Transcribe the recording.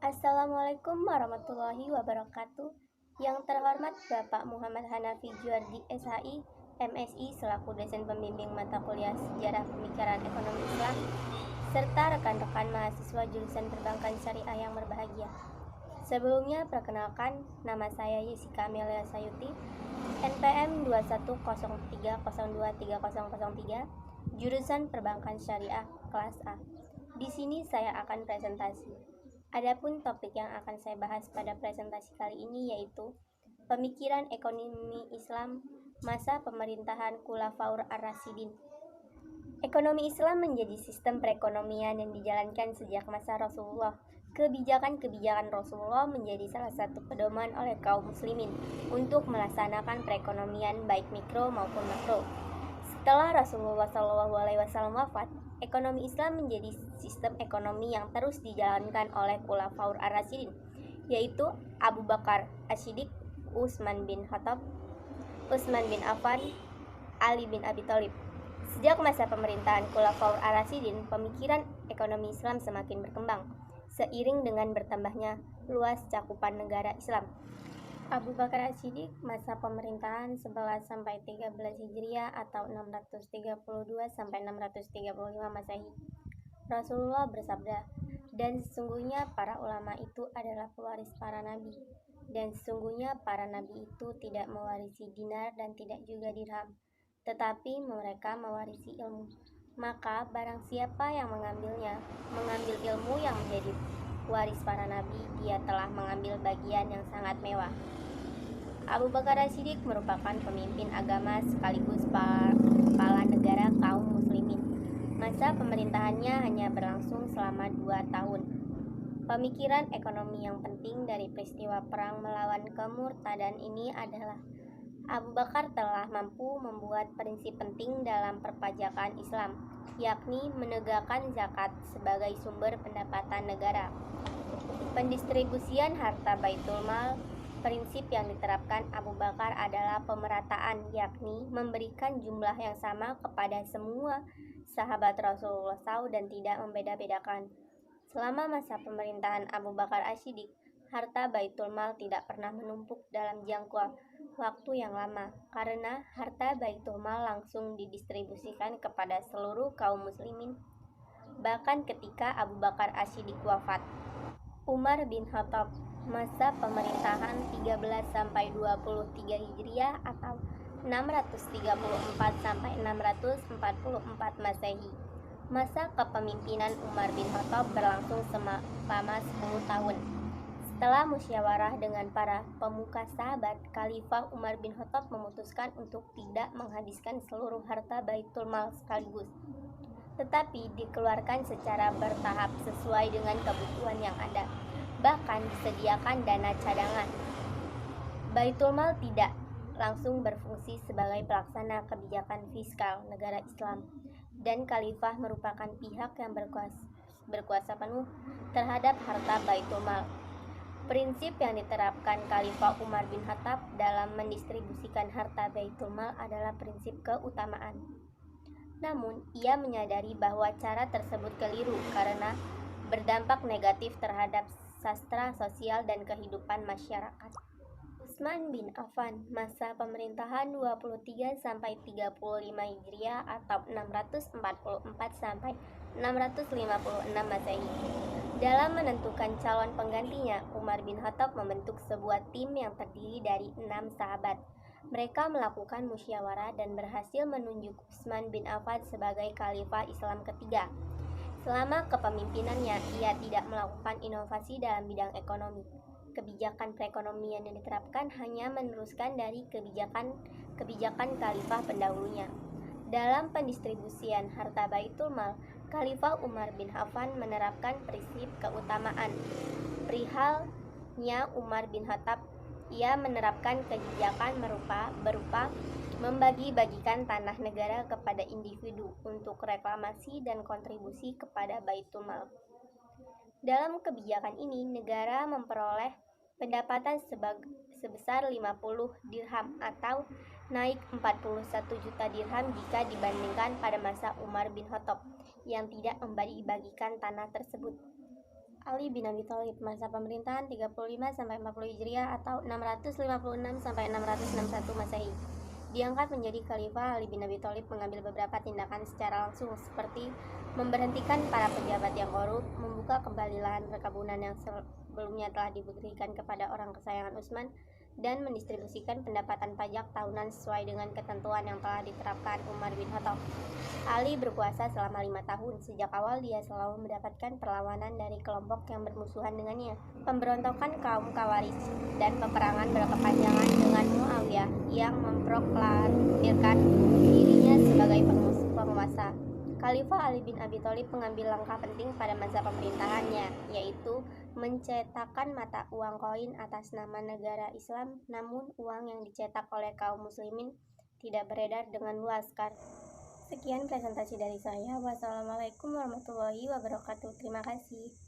Assalamualaikum warahmatullahi wabarakatuh. Yang terhormat Bapak Muhammad Hanafi Juardi SHI, MSI selaku dosen pembimbing mata kuliah Sejarah Pemikiran Ekonomi Islam, serta rekan-rekan mahasiswa jurusan Perbankan Syariah yang berbahagia. Sebelumnya perkenalkan, nama saya Yesika Amelia Sayuti, NPM 2103023003, jurusan Perbankan Syariah kelas A. Di sini saya akan presentasi. Adapun topik yang akan saya bahas pada presentasi kali ini yaitu pemikiran ekonomi Islam masa pemerintahan Khulafaur Ar-Rasyidin. Ekonomi Islam menjadi sistem perekonomian yang dijalankan sejak masa Rasulullah. Kebijakan-kebijakan Rasulullah menjadi salah satu pedoman oleh kaum muslimin untuk melaksanakan perekonomian baik mikro maupun makro. Setelah Rasulullah SAW wafat, ekonomi Islam menjadi sistem ekonomi yang terus dijalankan oleh Khulafaur Ar-Rasyidin, yaitu Abu Bakar As-Siddiq, Utsman bin Khattab, Utsman bin Affan, Ali bin Abi Thalib. Sejak masa pemerintahan Khulafaur Ar-Rasyidin, pemikiran ekonomi Islam semakin berkembang seiring dengan bertambahnya luas cakupan negara Islam. Abu Bakar As-Siddiq masa pemerintahan 11 sampai 13 Hijriah atau 632 sampai 635 Masehi. Rasulullah bersabda, "Dan sesungguhnya para ulama itu adalah pewaris para nabi, dan sesungguhnya para nabi itu tidak mewarisi dinar dan tidak juga dirham, tetapi mereka mewarisi ilmu. Maka barang siapa yang mengambil ilmu yang menjadi waris para nabi, dia telah mengambil bagian yang sangat mewah." Abu Bakar As-Siddiq merupakan pemimpin agama sekaligus kepala negara kaum muslimin. Masa pemerintahannya hanya berlangsung selama 2 tahun. Pemikiran ekonomi yang penting dari peristiwa perang melawan kemurtadan ini adalah Abu Bakar telah mampu membuat prinsip penting dalam perpajakan Islam, yakni menegakkan zakat sebagai sumber pendapatan negara. Pendistribusian harta Baitul Mal. Prinsip yang diterapkan Abu Bakar adalah pemerataan, yakni memberikan jumlah yang sama kepada semua sahabat Rasulullah SAW dan tidak membeda-bedakan. Selama masa pemerintahan Abu Bakar As-Siddiq, harta Baitul Mal tidak pernah menumpuk dalam jangka waktu yang lama, karena harta Baitul Mal langsung didistribusikan kepada seluruh kaum muslimin. Bahkan ketika Abu Bakar As-Siddiq wafat, Umar bin Khattab masa pemerintahan 13 sampai 23 Hijriah atau 634 sampai 644 Masehi. Masa kepemimpinan Umar bin Khattab berlangsung selama 10 tahun. Setelah musyawarah dengan para pemuka sahabat, Khalifah Umar bin Khattab memutuskan untuk tidak menghabiskan seluruh harta Baitul Mal sekaligus, tetapi dikeluarkan secara bertahap sesuai dengan kebutuhan yang ada. Bahkan disediakan dana cadangan. Baitul Mal tidak langsung berfungsi sebagai pelaksana kebijakan fiskal negara Islam, dan Khalifah merupakan pihak yang berkuasa penuh terhadap harta Baitul Mal. Prinsip yang diterapkan Khalifah Umar bin Khattab dalam mendistribusikan harta Baitul Mal adalah prinsip keutamaan. Namun, ia menyadari bahwa cara tersebut keliru karena berdampak negatif terhadap sastra sosial dan kehidupan masyarakat. Utsman bin Affan masa pemerintahan 23 sampai 35 Hijriah atau 644 sampai 656 Masehi. Dalam menentukan calon penggantinya, Umar bin Khattab membentuk sebuah tim yang terdiri dari 6 sahabat. Mereka melakukan musyawarah dan berhasil menunjuk Utsman bin Affan sebagai khalifah Islam ketiga. Selama kepemimpinannya, ia tidak melakukan inovasi dalam bidang ekonomi. Kebijakan perekonomian yang diterapkan hanya meneruskan dari kebijakan khalifah pendahulunya. Dalam pendistribusian harta Baitul Mal, Khalifah Umar bin Affan menerapkan prinsip keutamaan. Perihalnya Umar bin Khattab, ia menerapkan kebijakan berupa membagi-bagikan tanah negara kepada individu untuk reklamasi dan kontribusi kepada Baitul Mal. Dalam kebijakan ini, negara memperoleh pendapatan sebesar 50 dirham atau naik 41 juta dirham jika dibandingkan pada masa Umar bin Khattab yang tidak membagi-bagikan tanah tersebut. Ali bin Abi Thalib, masa pemerintahan 35-40 Hijriah atau 656-661 Masehi. Diangkat menjadi khalifah, Ali bin Abi Thalib mengambil beberapa tindakan secara langsung seperti memberhentikan para pejabat yang korup, membuka kembali lahan perkebunan yang sebelumnya telah diberikan kepada orang kesayangan Utsman, dan mendistribusikan pendapatan pajak tahunan sesuai dengan ketentuan yang telah diterapkan Umar bin Khattab. Ali berkuasa selama 5 tahun. Sejak awal dia selalu mendapatkan perlawanan dari kelompok yang bermusuhan dengannya. Pemberontakan kaum Khawarij dan peperangan berkepanjangan dengan Muawiyah yang memproklamirkan dirinya sebagai penguasa. Khalifah Ali bin Abi Thalib mengambil langkah penting pada masa pemerintahannya, yaitu mencetakkan mata uang koin atas nama negara Islam, namun uang yang dicetak oleh kaum muslimin tidak beredar dengan luas. Sekian presentasi dari saya. Wassalamualaikum warahmatullahi wabarakatuh. Terima kasih.